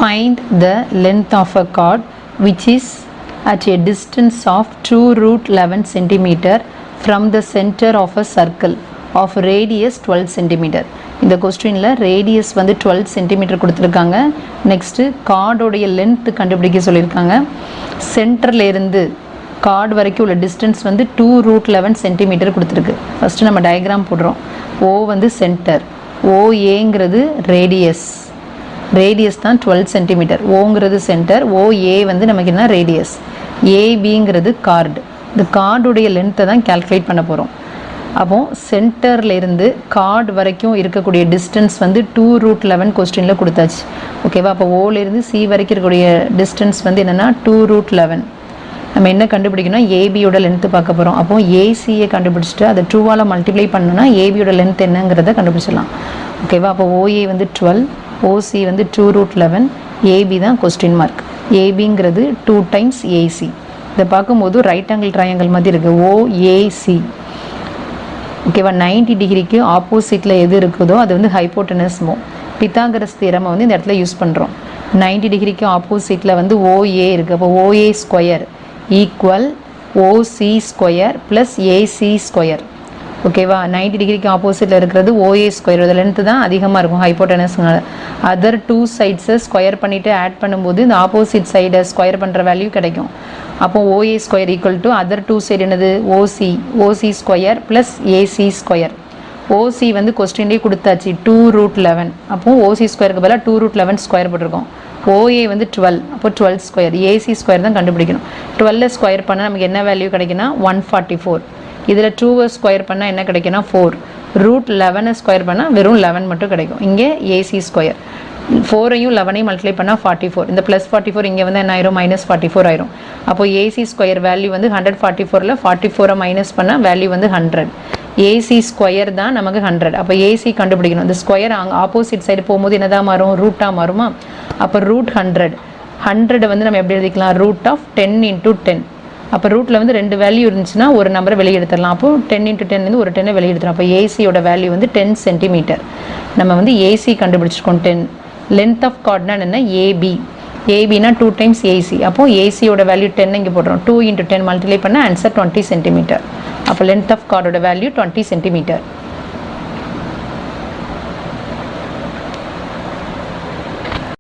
Find the length of a chord which is at a distance of 2 root 11 centimeter from the center of a circle of radius 12 centimeter. இந்த கொஸ்டினில் radius வந்து 12 centimetre கொடுத்துருக்காங்க. Next கார்டோடைய length கண்டுபிடிக்க சொல்லியிருக்காங்க. சென்டரில் இருந்து card வரைக்கும் உள்ள டிஸ்டன்ஸ் வந்து 2 root 11 சென்டிமீட்டர் கொடுத்துருக்கு. ஃபஸ்ட்டு நம்ம டயக்ராம் போடுறோம். ஓ வந்து சென்டர், ஓஏங்கிறது ரேடியஸ், ரேடியஸ் தான் 12 சென்டிமீட்டர். ஓங்கிறது சென்டர், ஓஏ வந்து நமக்கு என்ன ரேடியஸ், ஏபிங்கிறது கார்டு. இந்த கார்டுடைய லென்த்தை தான் கால்குலேட் பண்ண போகிறோம். அப்போது சென்டர்லேருந்து கார்டு வரைக்கும் இருக்கக்கூடிய டிஸ்டன்ஸ் வந்து 2 root 11 கொஸ்டினில் கொடுத்தாச்சு. ஓகேவா? அப்போ ஓலேருந்து சி வரைக்கும் இருக்கக்கூடிய டிஸ்டன்ஸ் வந்து என்னென்னா 2 root 11. நம்ம என்ன கண்டுபிடிக்கணும், ஏபியோட லென்த்து பார்க்க போகிறோம். அப்போது ஏசியை கண்டுபிடிச்சிட்டு அதை 2ஆல் மல்டிப்ளை பண்ணணும்னா ஏபியோட லென்த் என்னங்கிறத கண்டுபிடிச்சிடலாம். ஓகேவா? அப்போ ஓஏ வந்து 12, ஓசி வந்து 2 root 11, ஏபி தான் கொஸ்டின் மார்க். ஏபிங்கிறது 2 times AC. இதை பார்க்கும்போது ரைட் ஆங்கிள் ட்ரையாங்கிள் மாதிரி இருக்குது, ஓஏசி. ஓகேவா? 90 டிகிரிக்கு ஆப்போசிட்டில் எது இருக்குதோ அது வந்து ஹைப்போட்டனஸ்மோ. பித்தாகரஸ் தியரமை வந்து இந்த இடத்துல யூஸ் பண்ணுறோம். 90 டிகிரிக்கு ஆப்போசிட்டில் வந்து ஓஏ இருக்குது. அப்போ ஓஏ ஸ்கொயர் ஈக்குவல் ஓசி ஸ்கொயர் ப்ளஸ் ஏசி ஸ்கொயர். ஓகேவா? 90 டிகிரிக்கு ஆப்போசிட்டில் இருக்கிறது ஓஏ ஸ்கொயர், அது லென்த்து தான் அதிகமாக இருக்கும் ஹைப்போட்டனஸ்னால. அதர் 2 சைட்ஸை ஸ்கொயர் பண்ணிவிட்டு ஆட் பண்ணும்போது இந்த ஆப்போசிட் சைடை ஸ்கொயர் பண்ணுற வேல்யூ கிடைக்கும். அப்போ OA square equal to other 2 side என்னது OC, OC square plus AC square. OC வந்து கொஸ்டின்லேயே கொடுத்தாச்சு 2 root 11. அப்போது ஓசி ஸ்கொயருக்கு பதிலாக 2 root 11 ஸ்கொயர் போட்டிருக்கோம். ஓஏ வந்து 12, அப்போ 12 ஸ்கொயர். ஏசி ஸ்கொயர் தான் கண்டுபிடிக்கணும். 12 ஸ்கொயர் பண்ணால் நமக்கு என்ன வேல்யூ கிடைக்குன்னா 144. இதில் 2 ஸ்கொயர் பண்ணால் என்ன கிடைக்குன்னா 4. root 11 ஸ்கொயர் பண்ணால் வெறும் 11 மட்டும் கிடைக்கும். இங்கே ஏசி ஸ்கொயர் 4ஐயும் 11ஐயும் மல்டிப்ளை பண்ணால் 44. இந்த ப்ளஸ் 44 இங்கே வந்து என்ன ஆயிரும், -44 ஆயிரும். அப்போ ஏசி ஸ்கொயர் வேல்யூ வந்து 144ல் 44 மைனஸ் பண்ணால் வேல்யூ வந்து 100. ஏசி ஸ்கொயர் தான் நமக்கு 100. அப்போ ஏசி கண்டுபிடிக்கணும். இந்த ஸ்கொயர் அங்கே ஆப்போசிட் சைடு போகும்போது என்னதான் மாறும், ரூட்டாக மாறுமா? அப்போ ரூட் 100. 100 வந்து நம்ம எப்படி எழுதிக்கலாம், √10 × 10. அப்போ ரூட்டில் வந்து 2 வேல்யூ இருந்துச்சுன்னா ஒரு நம்பரை வெளியே எடுத்துடலாம். அப்போ 10 × 10 வந்து ஒரு 10 வெளியே எடுத்துடலாம். அப்போ ஏசியோட வேல்யூ வந்து 10 சென்டிமீட்டர். நம்ம வந்து ஏசி கண்டுபிடிச்சிருக்கோம் 10. லென்த் ஆஃப் கார்ட்னா என்ன, ஏபி. ஏபினா 2 times AC. அப்போது ஏசியோட வேல்யூ 10 இங்கே போடுறோம். 2 × 10 மல்டிப்ளை பண்ணால் ஆன்சர் 20 சென்டிமீட்டர். அப்போ லென்த் ஆஃப் கார்டோட வேல்யூ 20 சென்டிமீட்டர்.